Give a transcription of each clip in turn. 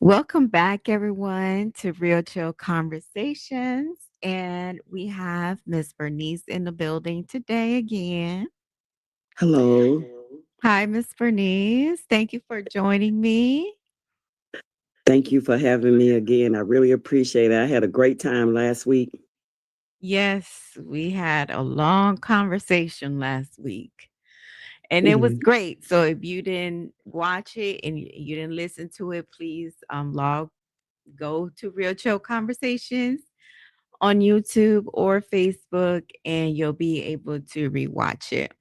Welcome back, everyone, to Real Chill Conversations. And we have Miss Bernice in the building today again. Hello. Hi, Miss Bernice. Thank you for joining me. Thank you for having me again. I really appreciate it. I had a great time last week. Yes, we had a long conversation last week, and it was Mhm. great. So if you didn't watch it and you didn't listen to it, please go to Real Chill Conversations on YouTube or Facebook, and you'll be able to rewatch it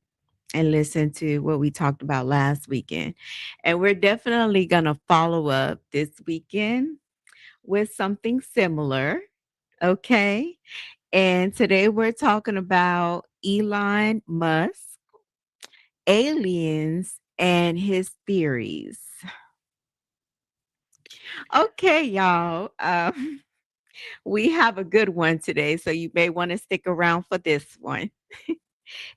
and listen to what we talked about last weekend. And we're definitely going to follow up this weekend with something similar. Okay. And today we're talking about Elon Musk, aliens, and his theories. Okay, y'all. We have a good one today, so you may want to stick around for this one.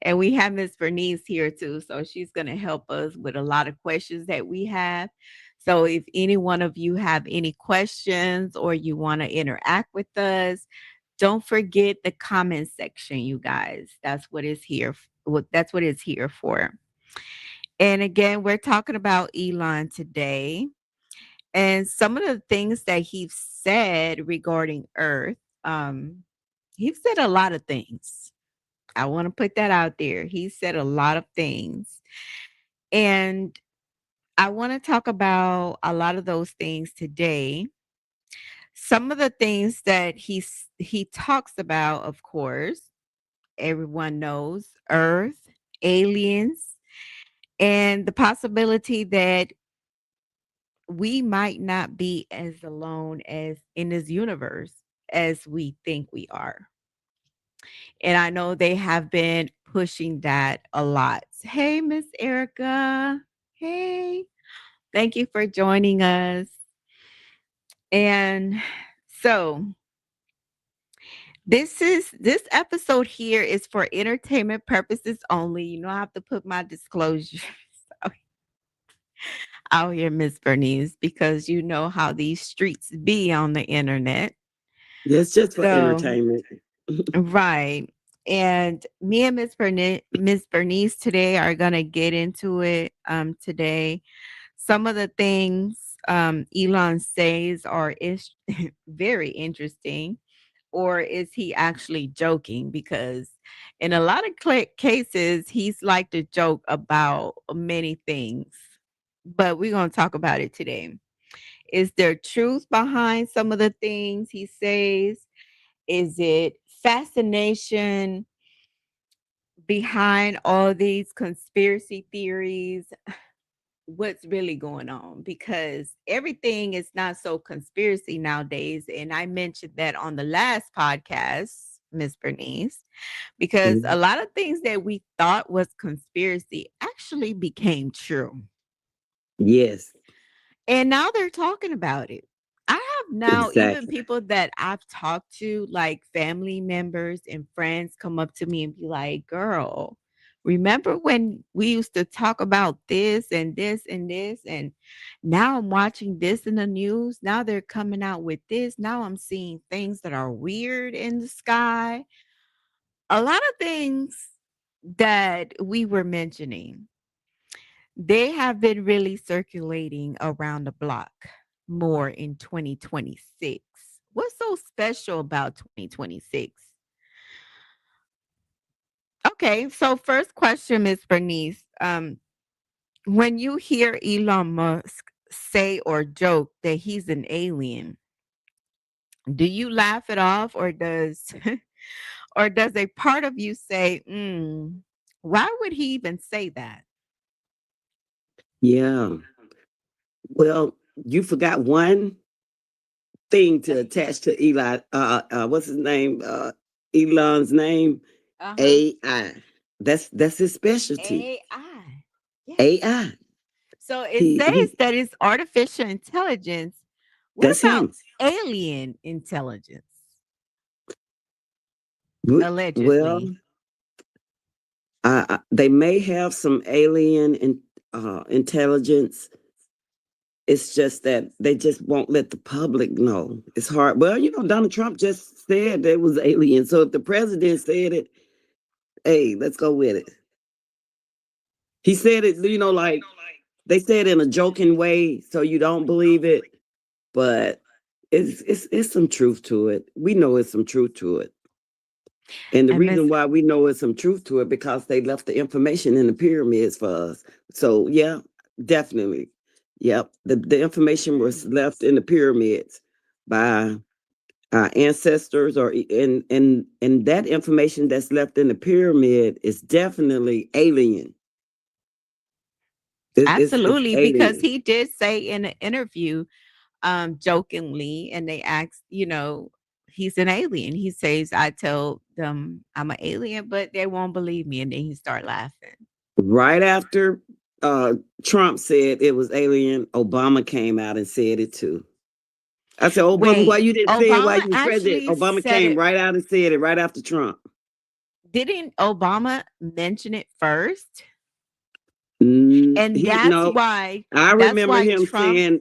And we have Miss Bernice here too. So she's going to help us with a lot of questions that we have. So if any one of you have any questions or you want to interact with us, don't forget the comment section, you guys. That's what it's here for. And again, we're talking about Elon today. And some of the things that he said regarding Earth, um, he said a lot of things. I want to put that out there. He said a lot of things. And I want to talk about a lot of those things today. Some of the things that he talks about, of course, everyone knows Earth, aliens, and the possibility that we might not be as alone as in this universe as we think we are. And I know they have been pushing that a lot. Hey, Miss Erica. Hey, thank you for joining us. And so this episode here is for entertainment purposes only. You know, I have to put my disclosure out here, Miss Bernice, because you know how these streets be on the internet. It's just for So entertainment. right. And me and Miss Bernice today are gonna get into it today. Some of the things Elon says are is very interesting, or is he actually joking? Because in a lot of cases, he's like to joke about many things. But we're gonna talk about it today. Is there truth behind some of the things he says? Is it fascination behind all these conspiracy theories? What's really going on? Because everything is not so conspiracy nowadays. And I mentioned that on the last podcast, Miss Bernice, because a Mhm. lot of things that we thought was conspiracy actually became true. Yes, And now they're talking about it. I have now even exactly. people that I've talked to, like family members and friends, come up to me and be like, girl, remember when we used to talk about this and this and this? And now I'm watching this in the news. Now they're coming out with this. Now I'm seeing things that are weird in the sky. A lot of things that we were mentioning, they have been really circulating around the block more in 2026. What's so special about 2026? Okay, so first question, Miss Bernice. When you hear Elon Musk say or joke that he's an alien, do you laugh it off, or does or does a part of you say, why would he even say that? Yeah. Well, you forgot one thing to attach to Eli. What's his name? Elon's name. Uh-huh. AI. That's his specialty. AI. Yes. AI. So it He. says that it's artificial intelligence. What That's about him. alien intelligence? Well, Allegedly. they may have some alien intelligence It's just that they just won't let the public know. It's hard. Well, Donald Trump just said there was aliens. So if the president said it, hey, let's go with it. He said it, like they said in a joking way, so you don't believe it, but it's some truth to it. We know it's some truth to it. And the And reason Miss why we know it's some truth to it because they left the information in the pyramids for us. So yeah, definitely. Yep. The information was left in the pyramids by our ancestors and that information that's left in the pyramid is definitely alien. It's absolutely, because alien. he did say in an interview, jokingly, and they asked, he's an alien. He says, I tell them I'm an alien, but they won't believe me. And then he start laughing. Right after Trump said it was alien, Obama came out and said it too. I said, Obama, why Wait, you didn't say it while Obama you were president? actually Obama said came it. right out and said it right after Trump. Didn't Obama mention it first? And He no, I that's remember why him Trump. saying.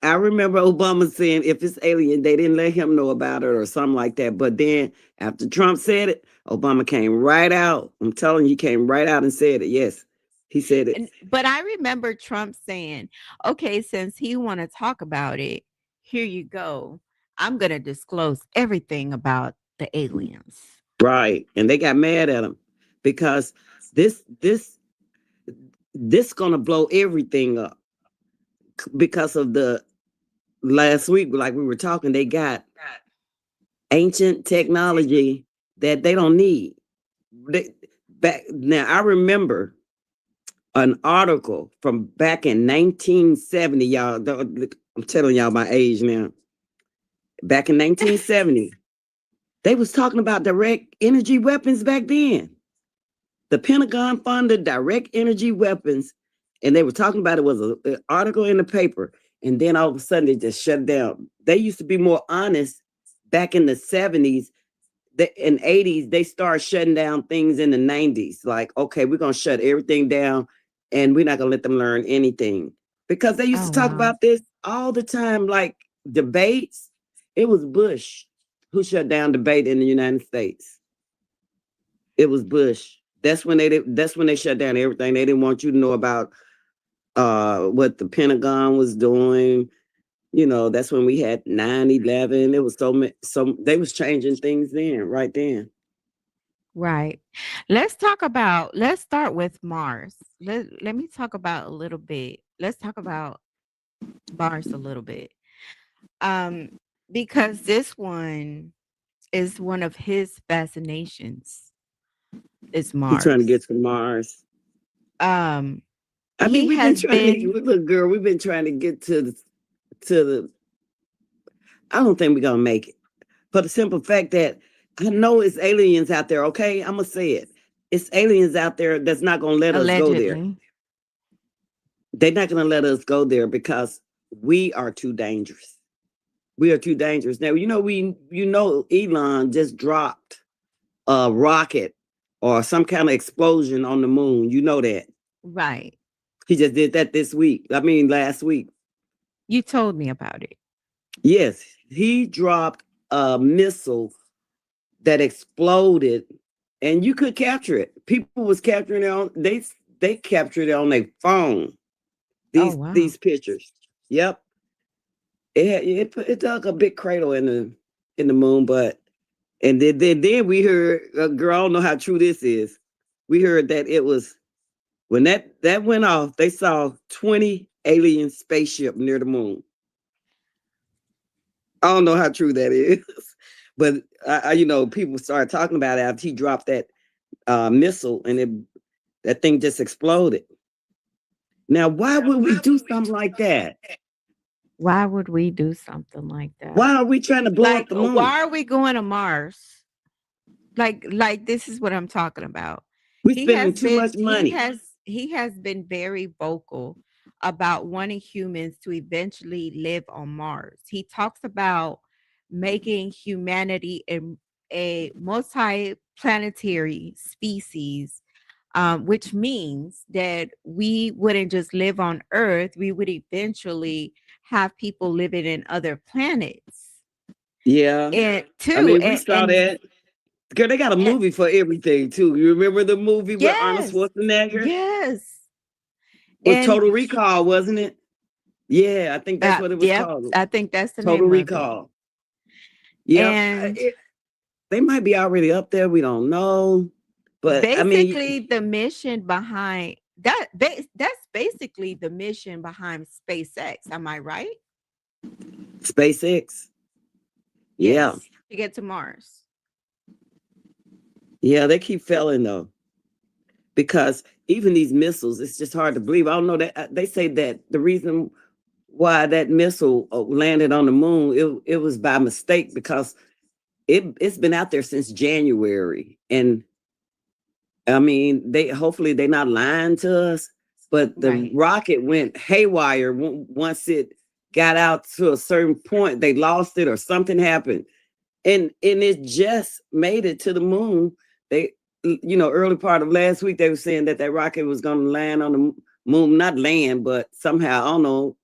I remember Obama saying if it's alien, they didn't let him know about it or something like that. But then after Trump said it, Obama came right out. I'm telling you, he came right out and said it. Yes, he said it. But I remember Trump saying, "Okay, since he want to talk about it, here you go. I'm going to disclose everything about the aliens." Right, and they got mad at him because this this this gonna blow everything up because of the last week, like we were talking, they got ancient technology that they don't need. They, back now, I remember an article from back in 1970. Y'all, I'm telling y'all my age now. Back in 1970, they was talking about direct energy weapons back then. The Pentagon funded direct energy weapons, and they were talking about it was an article in the paper, and then all of a sudden they just shut down. They used to be more honest back in the 70s. In 80s, they started shutting down things in the 90s. Like, okay, we're gonna shut everything down and we're not gonna let them learn anything. Because they used Oh to talk wow. about this all the time, like debates. It was Bush who shut down debate in the United States. It was Bush. That's when they shut down everything. They didn't want you to know about what the Pentagon was doing. That's when we had 9/11. It was so they was changing things then, right then. Right. Let's start with Mars. Let me talk about a little bit. Let's talk about Mars a little bit. Um because this one is one of his fascinations is He trying to Mars. get to Mars. Um I mean, he we've been has trying to been look, girl. We've been trying to get to the. I don't think we're gonna make it for the simple fact that I know it's aliens out there. Okay, I'm gonna say it. It's aliens out there that's not gonna let us go there. allegedly. They're not gonna let us go there because we are too dangerous. We are too dangerous. Now Elon just dropped a rocket or some kind of explosion on the moon. You know that. Right. He just did that this week. I mean, last week. You told me about it. Yes, he dropped a missile that exploded, and you could capture it. People was capturing it on they captured it on their phone. Oh These wow. pictures. Yep, it dug a big cradle in the moon, but and then we heard, girl, I don't know how true this is. We heard that it was when that went off. They saw 20 alien spaceship near the moon. I don't know how true that is, but people started talking about it after he dropped that missile, and that thing just exploded. Now, why would we do something like that? Why would we do something like that? Why are we trying to blow up Like the moon? why are we going to Mars? Like this is what I'm talking about. We spending too much money. He has been very vocal about wanting humans to eventually live on Mars. He talks about making humanity a multi-planetary species, which means that we wouldn't just live on Earth, we would eventually have people living in other planets. Yeah. And I too, mean, we saw and that. Girl, they got a and movie for everything too. You remember the movie with Arnold yes, Schwarzenegger? yes, Was and Total Recall, wasn't it? Yeah, I think that's what it was yep, called. I think that's the Total name of it. Recall. Yep. And They might be already up there. We don't know. But I mean, basically, the mission behind that's basically the mission behind SpaceX. Am I right? SpaceX. Yeah. Yes, to get to Mars. Yeah, they keep failing though. Because even these missiles, it's just hard to believe. I don't know that they say that the reason why that missile landed on the moon, it was by mistake because it's been out there since January. And I mean, they hopefully they're not lying to us, but the Right. rocket went haywire once it got out to a certain point. They lost it or something happened, and it just made it to the moon. They, early part of last week they were saying that that rocket was going to land on the moon, not land, but somehow I don't know.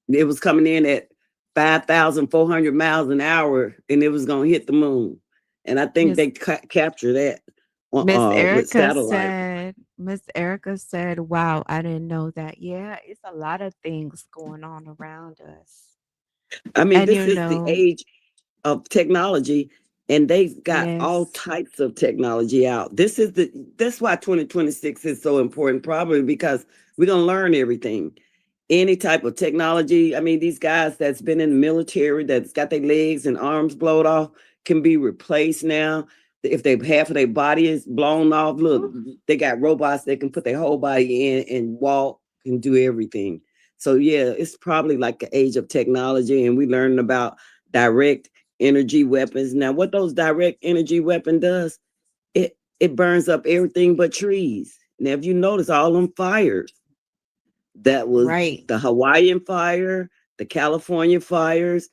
It was coming in at 5,400 miles an hour, and it was going to hit the moon. And I think Miss they captured that Miss with Erica satellite. said, Miss Erica said, wow, I didn't know that. Yeah, it's a lot of things going on around us. I mean, And this is the age of technology, and they've got all yes, types of technology out. That's why 2026 is so important, probably because we're gonna learn everything. Any type of technology. I mean, these guys that's been in the military that's got their legs and arms blown off can be replaced now. If they half of their body is blown off, look, they got robots that can put their whole body in and walk and do everything. So yeah, it's probably like the age of technology, and we learning about direct energy weapons. Now, what those direct energy weapon does, it burns up everything but trees. Now, if you notice all them fires, that was right. the Hawaiian fire, the California fires,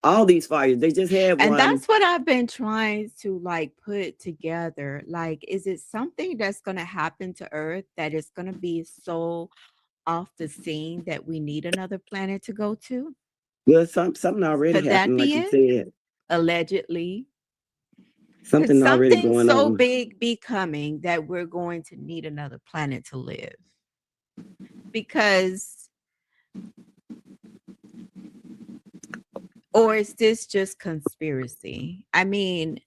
all these fires. They just had And one. that's what I've been trying to like put together. Like, is it something that's going to happen to Earth that is going to be so off the scene that we need another planet to go to? Well, something already Could that happened, like be you it? said. Allegedly. Could Something already something going so on. big be coming that we're going to need another planet to live? Because, or is this just conspiracy? I mean,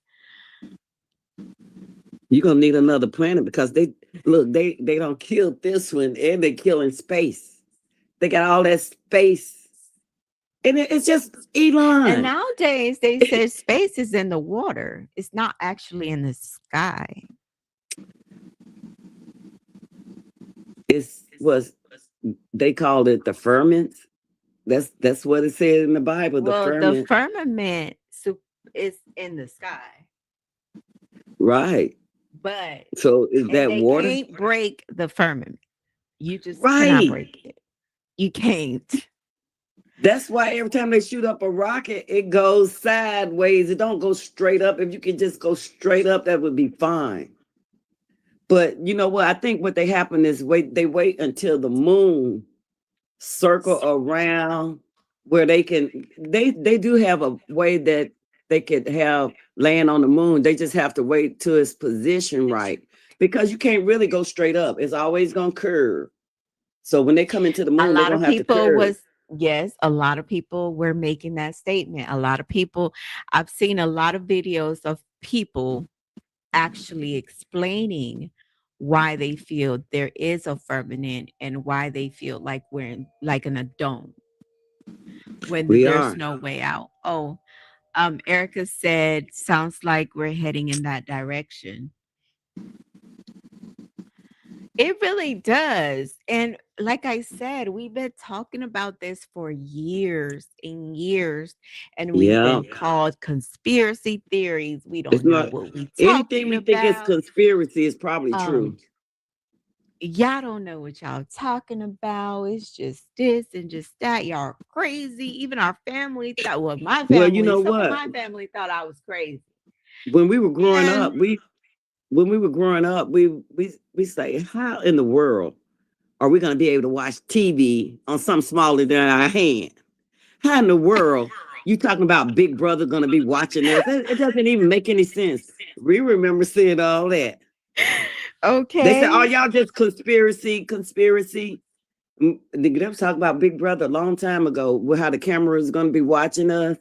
You're gonna need another planet because they don't kill this one and they killing space. They got all that space. And it's just and Elon. nowadays they say space is in the water. It's not actually in the sky. It's was they called it the firmament. That's what it said in the Bible, the Well, the firmament. firmament is in the sky, Right. but So is and that they water? can't break the firmament. You just cannot Right. break it. You can't. That's why every time they shoot up a rocket, it goes sideways. It don't go straight up. If you could just go straight up, that would be fine. But you know what? I think what they happen is wait until the moon circle around where they do have a way that they could have land on the moon. They just have to wait till its position right. Because you can't really go straight up. It's always gonna curve. So when they come into the A moon, they're lot of gonna have to people curve. was yes, a lot of people were making that statement. A lot of people I've seen a lot of videos of people actually explaining why they feel there is a firmament and why they feel like we're in, like in a dome when We there's are. no way out. Oh, Erica said, sounds like we're heading in that direction. It really does. And like I said, we've been talking about this for years and years, and we've Yeah. been called conspiracy theories. We It's don't know not what we're anything talking we think is about. conspiracy is probably true. Um, y'all don't know what y'all talking about. It's just this and just that. Y'all are crazy. Even our family thought, well, my Well, you family, know some of what? my family thought I was crazy. When we were growing And up, when we were growing up, we say, how in the world are we going to be able to watch TV on something smaller than our hand? How in the world you talking about Big Brother going to be watching us? It doesn't even make any sense. We remember seeing all that. They said, "Oh, Okay. y'all just conspiracy." They was talking about Big Brother a long time ago, with how the camera is going to be watching us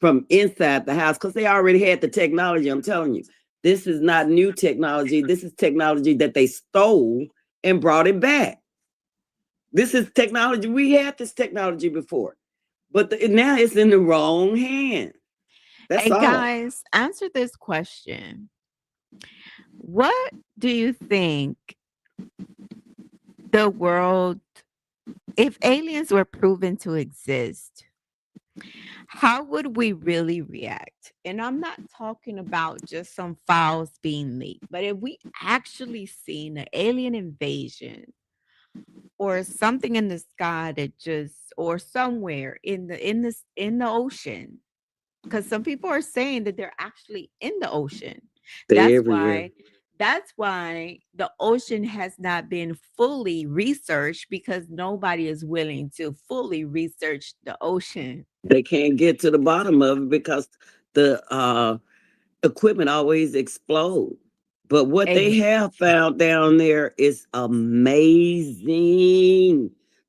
from inside the house because they already had the technology. I'm telling you, this is not new technology. This is technology that they stole and brought it back. This is technology. We had this technology before, but now it's in the wrong hand. That's Hey all. guys, answer this question. What do you think the world, if aliens were proven to exist, how would we really react? And I'm not talking about just some files being leaked, but if we actually seen an alien invasion or something in the sky that just or somewhere in the ocean, because some people are saying that they're actually in the ocean. They That's everywhere. why that's why the ocean has not been fully researched because nobody is willing to fully research the ocean. They can't get to the bottom of it because the equipment always explode. But what they Ex- have found down there is amazing.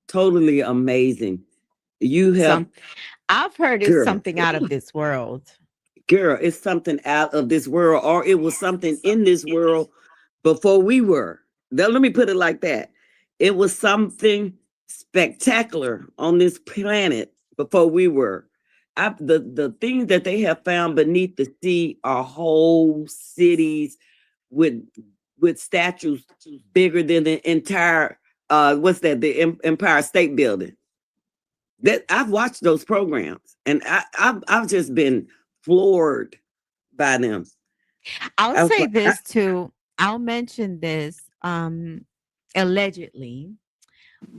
Totally amazing. You have, some I've heard it's girl, something out of this world. girl, it's something out of this world, or it was something in this world before we were. Now, let me put it like that. It was something spectacular on this planet before we were. The things that they have found beneath the sea are whole cities with statues bigger than the entire what's that, the Empire State Building. That I've watched those programs, and I've just been floored by them. I'll I was say like, this too. I'll mention this. Allegedly,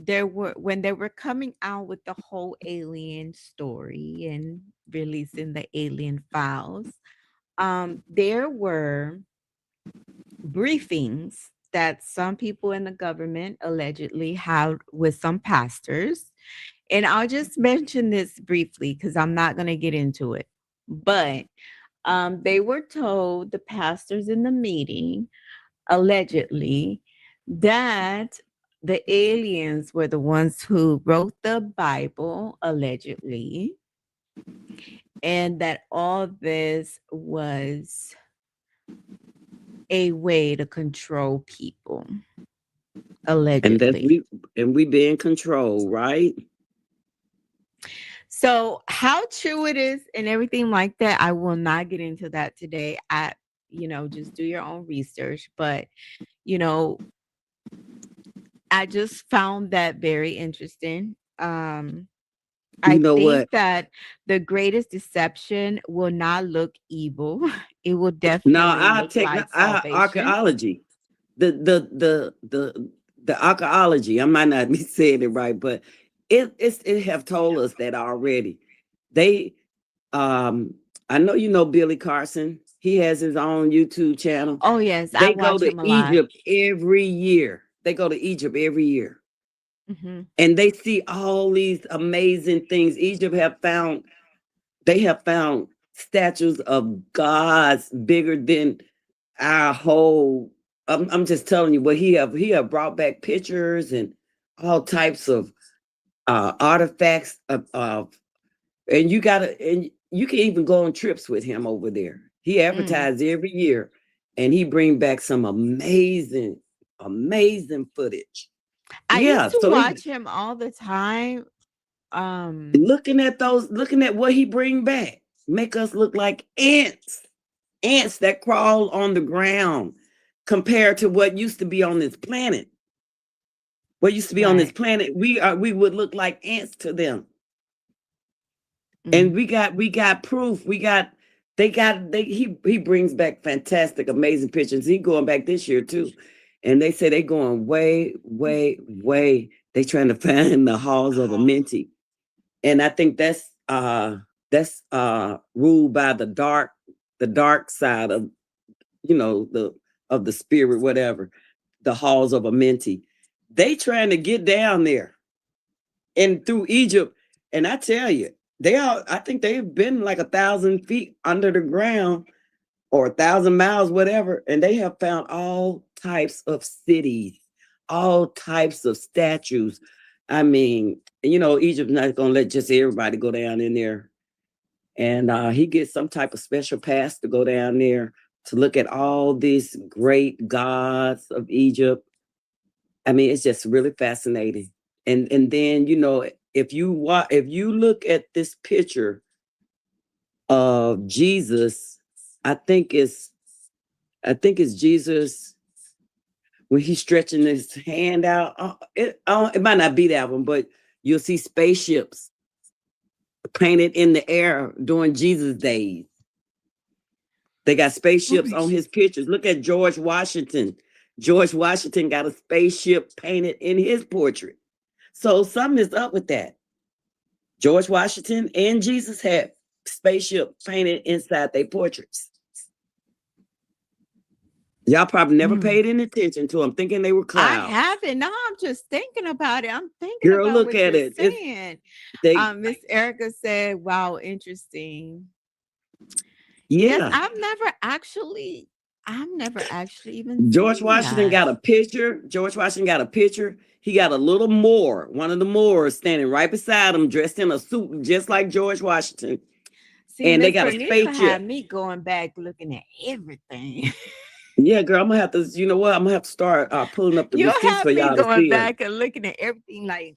there were when they were coming out with the whole alien story and releasing the alien files, there were briefings that some people in the government allegedly had with some pastors. And I'll just mention this briefly because I'm not going to get into it. But they were told, the pastors in the meeting, allegedly, that the aliens were the ones who wrote the Bible, allegedly, and that all this was a way to control people, and that allegedly. we be in control, right? So, how true it is and everything like that, I will not get into that today. Just do your own research. But, you know, I just found that very interesting. You I know think what? that the greatest deception will not look evil. It will Now definitely our look like salvation. archaeology, the the the the the archaeology. I might not be saying it right, but it have told us that already. They um I know you know Billy Carson. He has his own YouTube channel. Oh, yes, I They go watch to him a lot. Egypt every year. They go to Egypt every year. Mhm. And they see all these amazing things. Egypt have found they have found statues of gods bigger than our whole. I'm just telling you what he have brought back pictures and all types of artifacts of and you can even go on trips with him over there. He Mm. advertises every year, and he bring back some amazing footage. I Yeah, used to so it's watch him all the time. looking at what he bring back, make us look like ants that crawl on the ground compared to what used to be on this planet. What used to be on this Right. planet, we would look like ants to them. And Mm. we got proof. He brings back fantastic, amazing pictures. He going back this year too. And they say they going way, way, way. They trying to find the halls of a Amenti. And I think that's ruled by the dark side of the of the spirit, whatever, the halls of Amenti. They trying to get down there and through Egypt. And I tell you, I think they've been like 1,000 feet under the ground or 1,000 miles, whatever. And they have found all types of cities, all types of statues. I mean, Egypt's not going to let just everybody go down in there. And he gets some type of special pass to go down there to look at all these great gods of Egypt. I mean, it's just really fascinating. And then if you look at this picture of Jesus, I think it's Jesus when he's stretching his hand out. It might not be that one, but you'll see spaceships painted in the air during Jesus' days. They got spaceships on his pictures. Look at George Washington. George Washington got a spaceship painted in his portrait. So something is up with that. George Washington and Jesus had spaceship painted inside their portraits. Y'all probably never paid any attention to them, thinking they were clouds. I haven't. No, I'm just thinking about it. I'm thinking Girl, about look what at you're it. saying. Miss Erica said, "Wow, interesting." Yes, Yeah. I've never actually even George seen Washington that. got a picture. George Washington got a picture. He got a little Moor, one of the Moors, standing right beside him, dressed in a suit, just like George Washington. See, And they Miss got a Bernice had spaceship. me going back looking at everything. Yeah, girl, I'm gonna have to. You know what? I'm gonna have to start pulling up the You'll receipts have for me y'all to going see them. back and looking at everything like,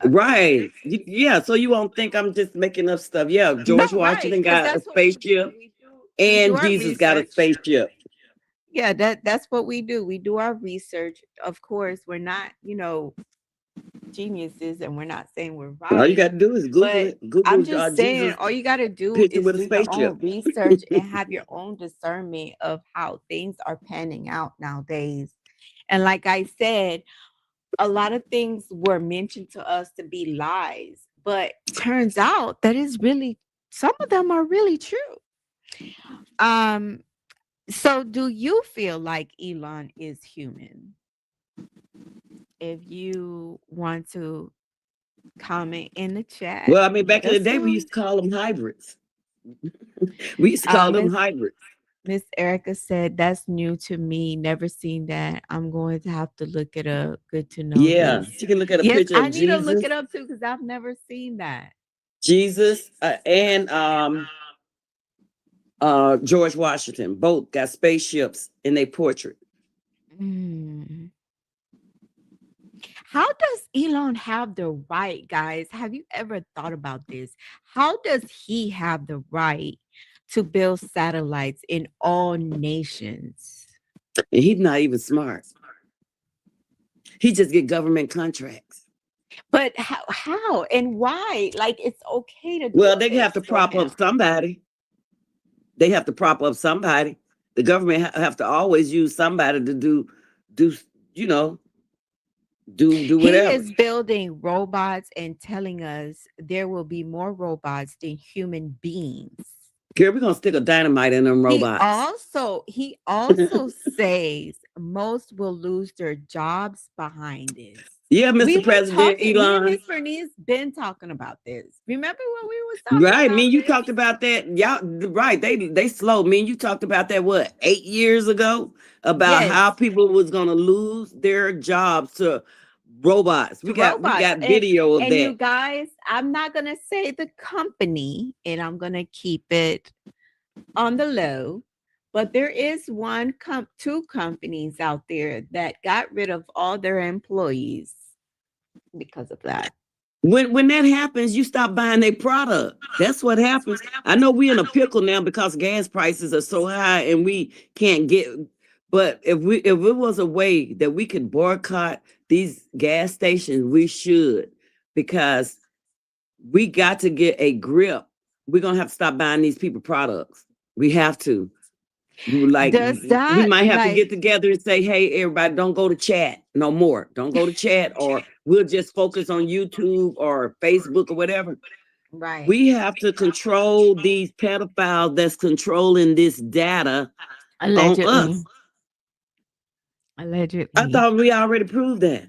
Right? Yeah. So you won't think I'm just making up stuff. Yeah, no, George right? Washington Because got a that's what we do. spaceship, We do and our Jesus got a research. spaceship. Yeah, that's what we do. We do our research. Of course, we're not, geniuses, and we're not saying we're All you right. got to do is Google But it. Google I'm just saying, Jesus all you got to do picture is with a do your spaceship. own research and have your own discernment of how things are panning out nowadays. And like I said, a lot of things were mentioned to us to be lies, but turns out that is really, some of them are really true. Um, so do you feel like Elon is human? If you want to comment in the chat, Well, I mean, back let in the us day, we know. used to call them hybrids. We used to call them Miss hybrids. Miss Erica said that's new to me. Never seen that. I'm going to have to look it up. Good to know Yeah, this. you can look at a Yes, picture I of need to look Jesus, it up too because I've never seen that. and George Washington. Both got spaceships in their portrait. Mm. How does Elon have the right, guys? Have you ever thought about this? How does he have the right to build satellites in all nations? And he's not even smart. He just get government contracts. But how and why? Like, it's okay to Well, do they have this to for prop him. up somebody. They have to prop up somebody. The government have to always use somebody to do you know do He whatever. is building robots and telling us there will be more robots than human beings. Girl, we're gonna stick a dynamite in them He robots. also he also says most will lose their jobs behind this. Yeah, We Mr. were President talking, me and Elon. Miss Bernice been talking about this. Remember when we was talking Right. Me about and you this? talked about that. Y'all right. They slow. Me and you talked about that what 8 years ago about Yes, how people was gonna lose their jobs to robots. to We robots. got video of And you that. guys, I'm not gonna say the company, and I'm gonna keep it on the low. But there is two companies out there that got rid of all their employees because of that. When that happens, you stop buying their product. That's what happens. I know we're in a pickle now because gas prices are so high and we can't get. But if it was a way that we could boycott these gas stations, we should, because we got to get a grip. We're gonna have to stop buying these people products. We have to. Like Does we that, might have to like, get together and say, hey, everybody, don't go to chat no more. Don't go to chat, or we'll just focus on YouTube or Facebook or whatever. right? We have to control these pedophiles that's controlling this data on Allegedly. us. I Allegedly. thought we already proved that.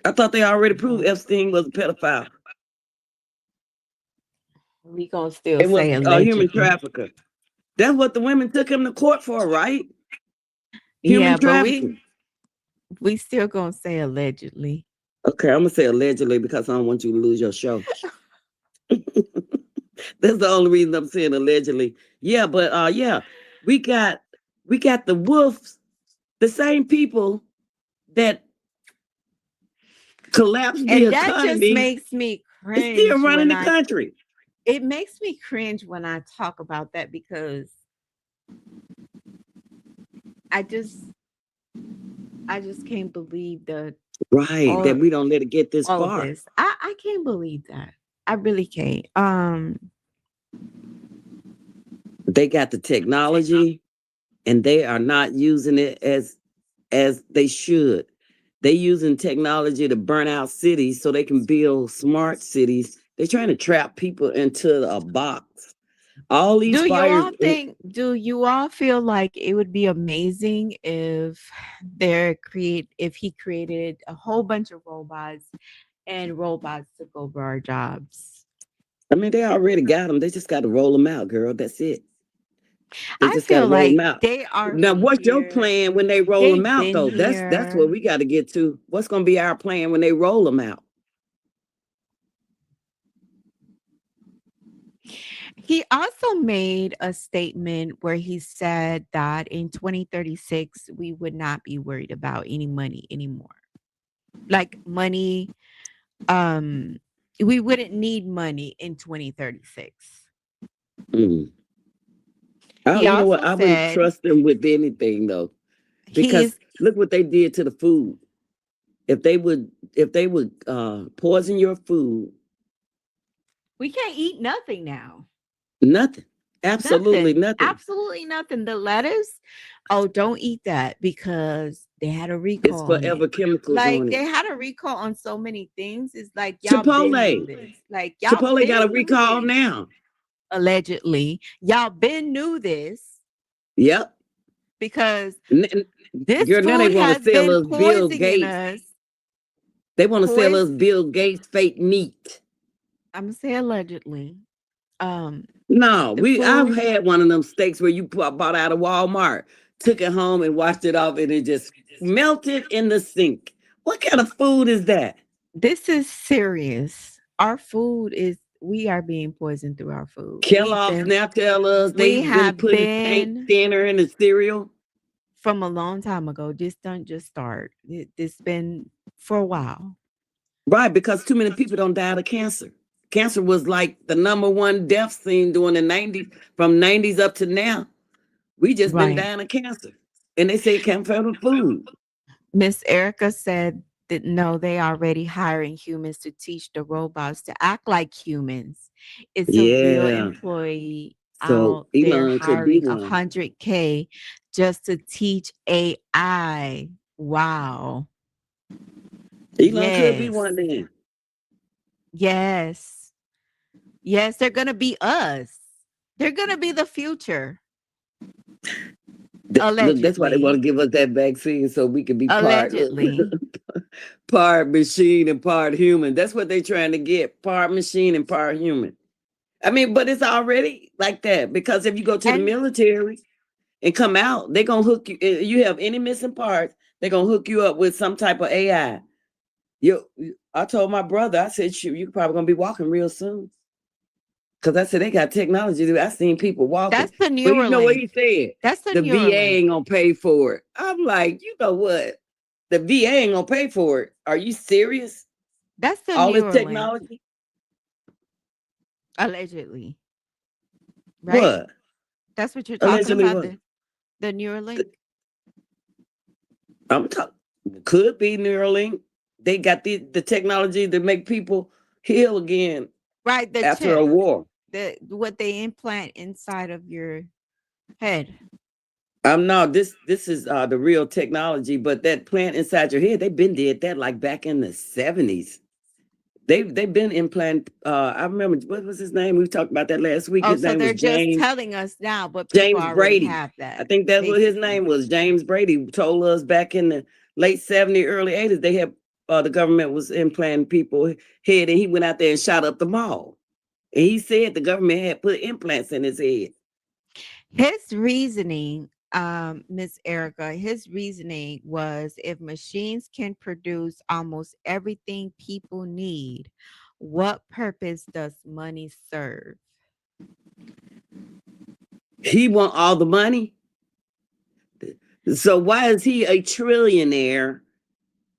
I thought they already proved Well, Epstein was a pedophile we gonna still and was say a human allegedly. trafficker. That's what the women took him to court for, right? Yeah, Human but trafficking. we still gonna say allegedly. Okay, I'm gonna say allegedly because I don't want you to lose your show. That's the only reason I'm saying allegedly. Yeah, but yeah, we got we got the wolves, the same people that collapsed the And that just economy makes me is still cringe running when the country. it makes me cringe when I talk about that because I just I just can't believe the Right, all that we don't let it get this all of far. this. I can't believe that. I really can't. They got the technology and they are not using it as they should. They using technology to burn out cities so they can build smart cities. They're trying to trap people into a box. All these fires. Do you all feel like it would be amazing if if he created a whole bunch of robots and robots took over our jobs? I mean, they already got them. They just got to roll them out, girl. That's it. They I just got to feel roll them like out. they Now, already what's your here. plan when they roll them They've out, been though? That's what here. we got to get to. What's going to be our plan when they roll them out? He also made a statement where he said that in 2036 we would not be worried about any money anymore. Like money, um, we wouldn't need money in 2036. Mm. Oh, He you know what? also I wouldn't said trust them with anything, though, because he's look what they did to the food. If they would poison your food, we can't eat nothing now. nothing, absolutely Nothing. nothing. Absolutely nothing. The lettuce, oh, don't eat that because they had a It's recall on it. forever chemicals Like on they it. had a recall on so many things. It's like y'all been knew Chipotle, this. Like y'all Chipotle got a been knew recall this. now. Allegedly. Y'all been knew this Yep. because N- this Girl, now they food want to has sell been us Bill poisoning Gates. us. They want to sell us Poison. Bill Gates fake meat. I'm gonna say allegedly. Um, No, the I've food. had one of them steaks where you bought out of Walmart, took it home and washed it off, and it just melted in the sink. What kind of food is that? This is serious. Our food is we are being poisoned through our food. Kellogg's now tell us We they've been have putting paint been thinner in the cereal. from a long time ago. This don't just start. This been for a while. Right, because too many people don't die of cancer. Cancer was like the number one death scene during the 90s, from 90s up to now. We just been Right. dying of cancer. And they say it came from the food. Miss Erica said that no, they already hiring humans to teach the robots to act like humans. It's a real Yeah. employee So out there Elon could be hiring one. 100K just to teach AI. Wow. Elon could be Yes. one then. Yes. Yes, they're gonna be us. They're gonna be the future. Look, that's why they want Allegedly. to give us that vaccine so we can be part look, Allegedly. part machine and part human. That's what they're trying to get, part machine and part human. I mean, but it's already like that because if you go to the And military and come out, they're gonna hook you. You have any missing parts, they're gonna hook you up with some type of AI. I told my brother, I said, shoot, you're probably gonna be walking real soon. Cause I said they got technology. I seen people walking. that's the But you know what Neuralink. he said? That's the The VA Neuralink. ain't gonna pay for it. I'm like, you know what? The VA ain't gonna pay for it. Are you serious? That's the All this Neuralink. technology? Allegedly. Right? What? That's what you're talking Allegedly about, what? the Neuralink? The- I'm talking could be Neuralink. They got the technology to make people heal again Right, the after a chip. war. The what they implant inside of your head. I'm no, this is the real technology, but that plant inside your head, they've been did that like back in the 70s. They've been implanting. I remember what was his name? We talked about that last week. Oh, His so name was they're just James telling us now, but people James already Brady. have I that, think that's what his basically. name was. James Brady told us back in the late '70s, early '80s they had the government was implanting people head, and he went out there and shot up the mall. And he said the government had put implants in his head. His reasoning, Miss Erica, his reasoning was if machines can produce almost everything people need, what purpose does money serve? He want all the money. So why is he a trillionaire?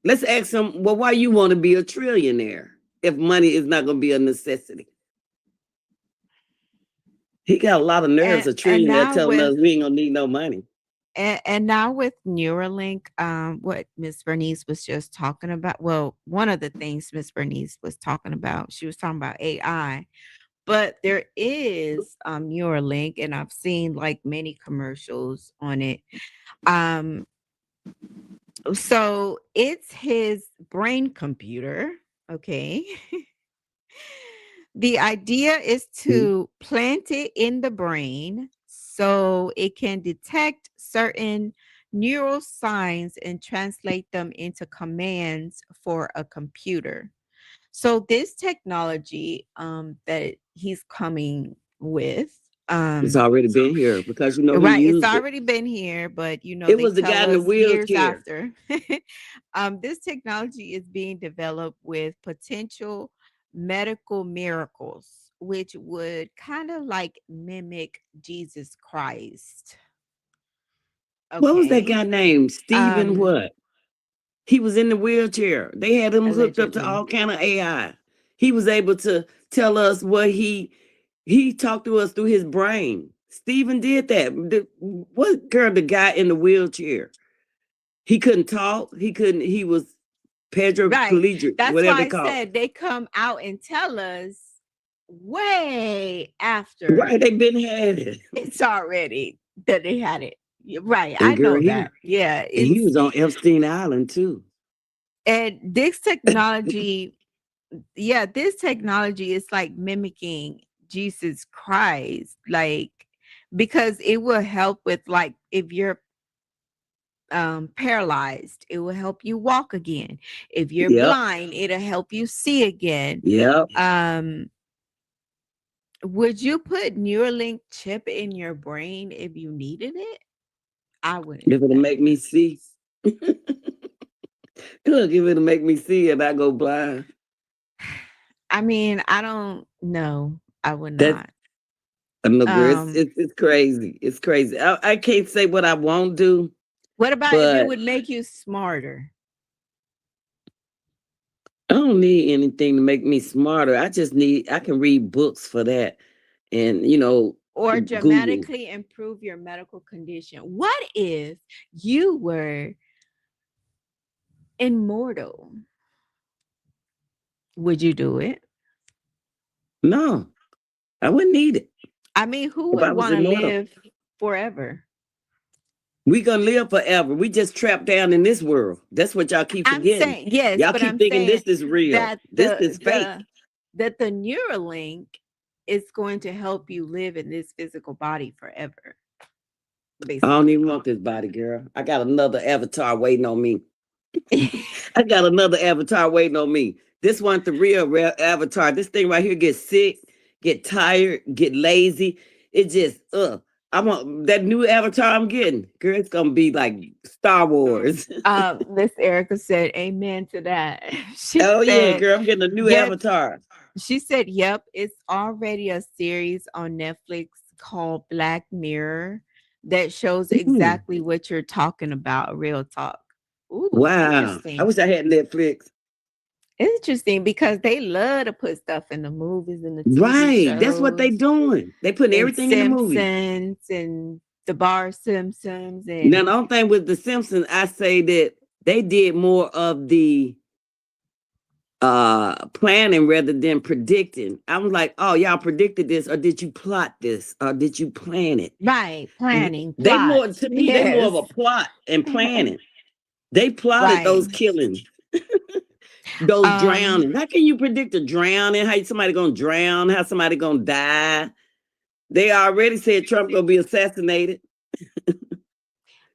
Let's ask him, well, why you want to be a trillionaire if money is not going to be a necessity? He got a lot of nerves, a And trillionaire now telling with us we ain't going to need no money. and now with Neuralink, what Miss Bernice was just talking about. Well, one of the things Miss Bernice was talking about, she was talking about AI. But there is Neuralink, and I've seen like many commercials on it. Um, so it's his brain computer. Okay. The idea is Mhm. to plant it in the brain so it can detect certain neural signs and translate them into commands for a computer. So this technology that he's coming with, It's um, already been here because you know he right, it's used it. already been here, but It they was the tell guy in the us years wheelchair. after. This technology is being developed with potential medical miracles, which would kind of like mimic Jesus Christ. What was that Okay. guy named? Stephen Um, what? He was in the wheelchair. They had him hooked up to allegedly. all kind of AI. He was able to tell us what he talked to us through his brain. Stephen did that. What girl? The guy in the wheelchair. He couldn't talk. He couldn't. He was Right. paraplegic, That's whatever why they I call it. said they come out and tell us way after Right? They been had it. it's already that they had it. Right. I And girl, know that. Yeah. he It's was on Epstein Island too. and this technology, yeah, this technology is like mimicking Jesus Christ. Like because it will help with like if you're paralyzed, it will help you walk again. If you're Yep. blind, it'll help you see again. Yep. Um, would you put Neuralink chip in your brain if you needed it? I wouldn't If do it'll that. make me see. Look, if it'll make me see and I go blind. I mean, I don't know. I would That's not. no girl. Um, It's crazy. It's crazy. I can't say what I won't do, what about if it but would make you smarter I don't need anything to make me smarter. I can read books for that and or Google. dramatically improve your medical condition? What if you were immortal? Would you do it? No, I wouldn't need it I mean, who if would I was want to immortal. live forever? We gonna live forever. We just trapped down in this world. That's what y'all keep I'm forgetting. saying yes, Y'all but keep I'm thinking saying this is real. that This is fake. the Neuralink is going to help you live in this physical body forever, I don't basically. even want this body, girl. I got another avatar waiting on me. I got another avatar waiting on me. This one's the real avatar. This thing right here gets sick, get tired, get lazy. It just, I want that new avatar I'm getting. Girl, it's gonna be like Star Wars. Miss Erica said amen to that. She Oh yeah, said, girl, I'm getting a new yep. avatar. She said, yep, it's already a series on Netflix called Black Mirror that shows Mm, exactly what you're talking about. Real talk. Ooh, wow. I interesting. wish I had Netflix. Interesting because they love to put stuff in the movies and the TV Right. That's what they shows doing. They putting and everything in the movie. Simpsons and the Bar Simpsons Now and the only thing with the Simpsons, I say that they did more of the planning rather than predicting. I was like, oh, y'all predicted this, or did you plot this, or did you plan it? right planning They plot. more to me, they more of Yes. a plot and planning. They plotted those Right. killings. Those Um, drowning. How can you predict a drowning? How somebody gonna drown? How somebody gonna die? They already said Trump gonna be assassinated.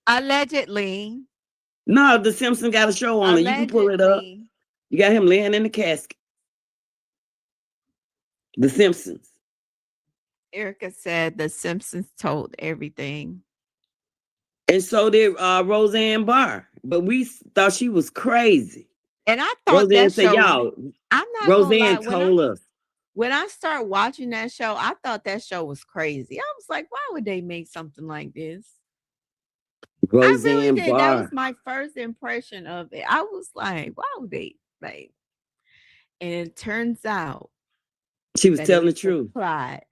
allegedly, No, the Simpsons got a show on it. You can pull it up. allegedly, You got him laying in the casket. The Simpsons. Erica said the Simpsons told everything. And so did Roseanne Barr. But we thought she was crazy. And I thought Roseanne that said, show, y'all, I'm not gonna lie, Roseanne told us. when I start watching that show, I thought that show was crazy. I was like, why would they make something like this? I really Roseanne did. That was Barr. my first impression of it. I was like, why would they like? And it turns out She was that it telling the was a truth. plot.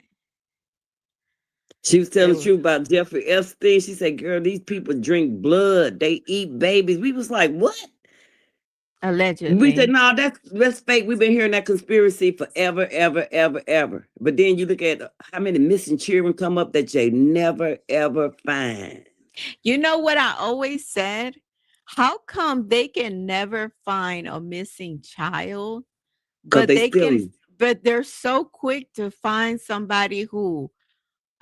She was It telling the was truth about Jeffrey Epstein. She said, girl, these people drink blood. They eat babies. We was like, what? We said, allegedly. no, that's fake. We've been hearing that conspiracy forever, ever, ever, ever. But then you look at how many missing children come up that you never, ever find. You know what I always said? How come they can never find a missing child, Because but they they can, stealing. but they're so quick to find somebody who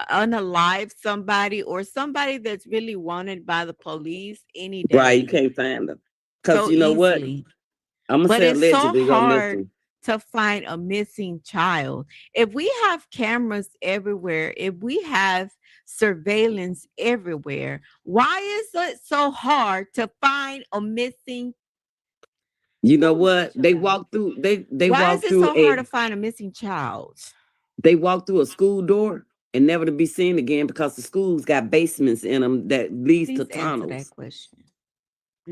unalive somebody or somebody that's really wanted by the police any Right, you day can't find them. Because so you know what? easily. I'm going to But say it's so allegedly on this hard one. to find a missing child. If we have cameras everywhere, if we have surveillance everywhere, why is it so hard to find a missing You know whew, what? They child? walk through, they Why is walk it through so hard to a find a missing child? they walk through a school door and never to be seen again because the schools got basements in them that leads to Please answer that tunnels. question.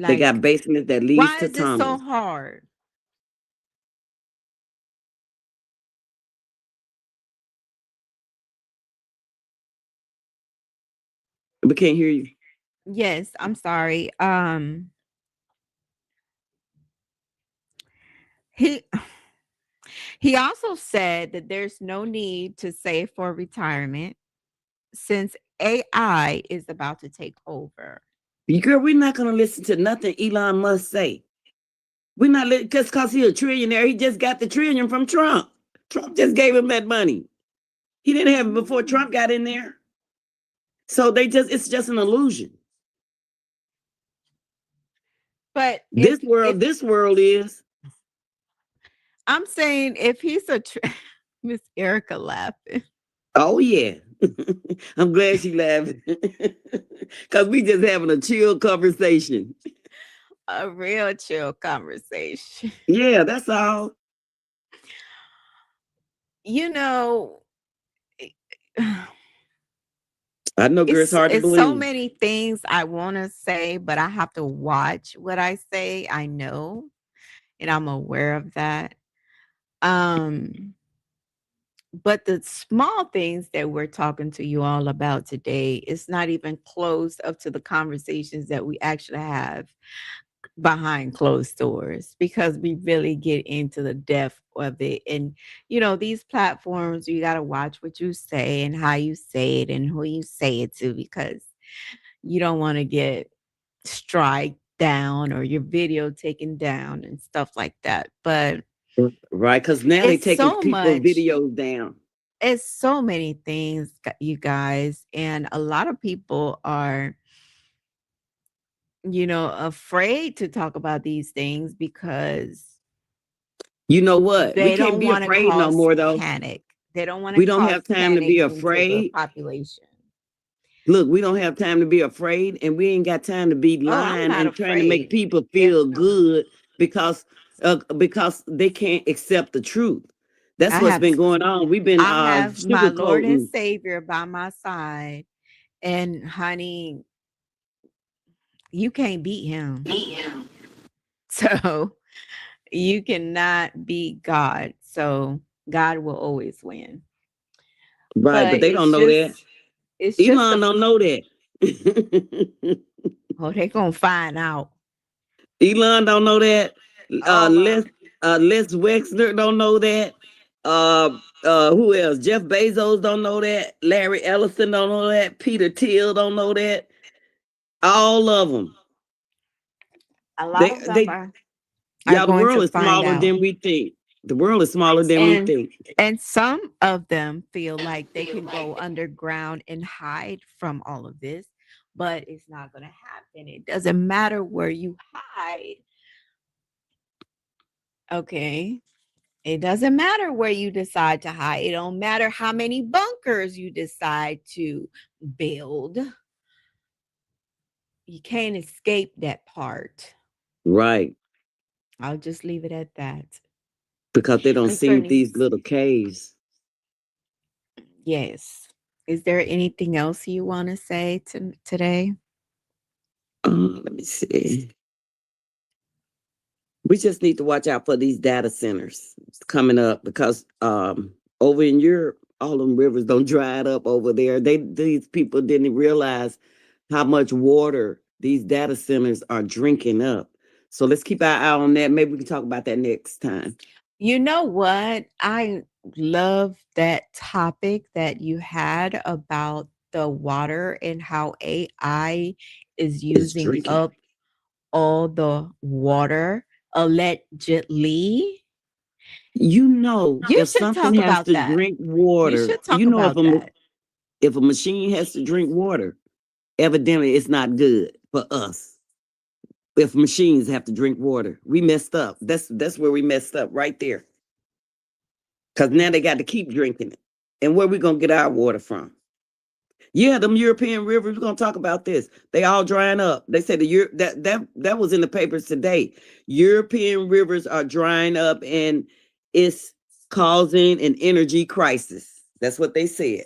They got Like, basements that leads why to is it so tunnels. hard? We can't hear you. Yes, I'm sorry. He he also said that there's no need to save for retirement since AI is about to take over. Girl, we're not gonna listen to nothing Elon Musk say. We're not just cause he's a trillionaire. He just got the trillion from Trump. Trump just gave him that money. He didn't have it before Mm. Trump got in there. So it's just an illusion. But if This world is. I'm saying if he's a Miss Erica laughing, Oh yeah. I'm glad she laughing. Cause we just having a chill conversation. a real chill conversation. Yeah, that's all. You know, I know, girl, it's hard to it's so believe. many things I want to say, but I have to watch what I say. I know, and I'm aware of that. Um, but the small things that we're talking to you all about today is not even close up to the conversations that we actually have behind closed doors because we really get into the depth of it. And these platforms, you got to watch what you say and how you say it and who you say it to, because you don't want to get strike down or your video taken down and stuff like that. But Right, because now they it's taking so people much, videos down. it's so many things, you guys, and a lot of people are afraid to talk about these things because You know what? We they can't don't be want to afraid no cause more though. panic. They don't want to We don't cause have time to be panic into the afraid. population. Look, we don't have time to be afraid, and we ain't got time to be Oh, I'm lying not and trying to make afraid. people Yeah. feel good because they can't accept the truth. That's I what's have been going on. We've been I have my Lord and sugarcoating. Savior by my side. And honey, you can't beat him. So you cannot beat God. So God will always win. Right, but But they don't know that. it's just Elon a don't know that. oh, they're gonna find out. Elon don't know that. Oh my. Les Wexner don't know that. Who else? Jeff Bezos don't know that. Larry Ellison don't know that. Peter Thiel don't know that. All of them. A lot They of them they are are Yeah, the going world to is find smaller out. than we think. The world is smaller than we And think. some of them feel like they can go underground and hide from all of this, but it's not going to happen. It doesn't matter where you hide. Okay. It doesn't matter where you decide to hide. It don't matter how many bunkers you decide to build. You can't escape that part. Right. I'll just leave it at that. Because they don't Miss see these Bernice, little caves. yes. Is there anything else you want to say today? Let me see. We just need to watch out for these data centers coming up because over in Europe, all them rivers don't dry it up over there. These people didn't realize how much water these data centers are drinking up. So let's keep our eye on that. Maybe we can talk about that next time. You know what? I love that topic that you had about the water and how AI is It's using drinking. up all the water allegedly. You If should something talk has about to that. drink You water, should talk about that. if a machine has to drink water, evidently it's not good for us. If machines have to drink water, we messed up. That's where we messed up right there. Because now they got to keep drinking it. And where we gonna get our water from? Yeah, them European rivers. We're gonna talk about this. They all drying up. They said that was in the papers today. European rivers are drying up, and it's causing an energy crisis. That's what they said.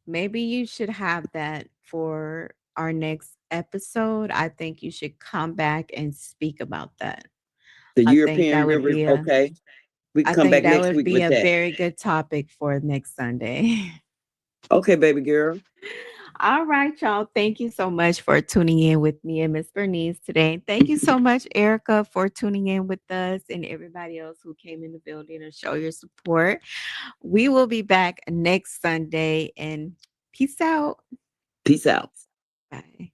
Maybe you should have that for our next episode. I think you should come back and speak about that. The I think European that would rivers. be a Okay, we can I come think back that next would week be with a that. very good topic for next Sunday. Okay, baby girl. All right, y'all. Thank you so much for tuning in with me and Miss Bernice today. Thank you so much, Erica, for tuning in with us and everybody else who came in the building to show your support. We will be back next Sunday and peace out. Peace out. Bye.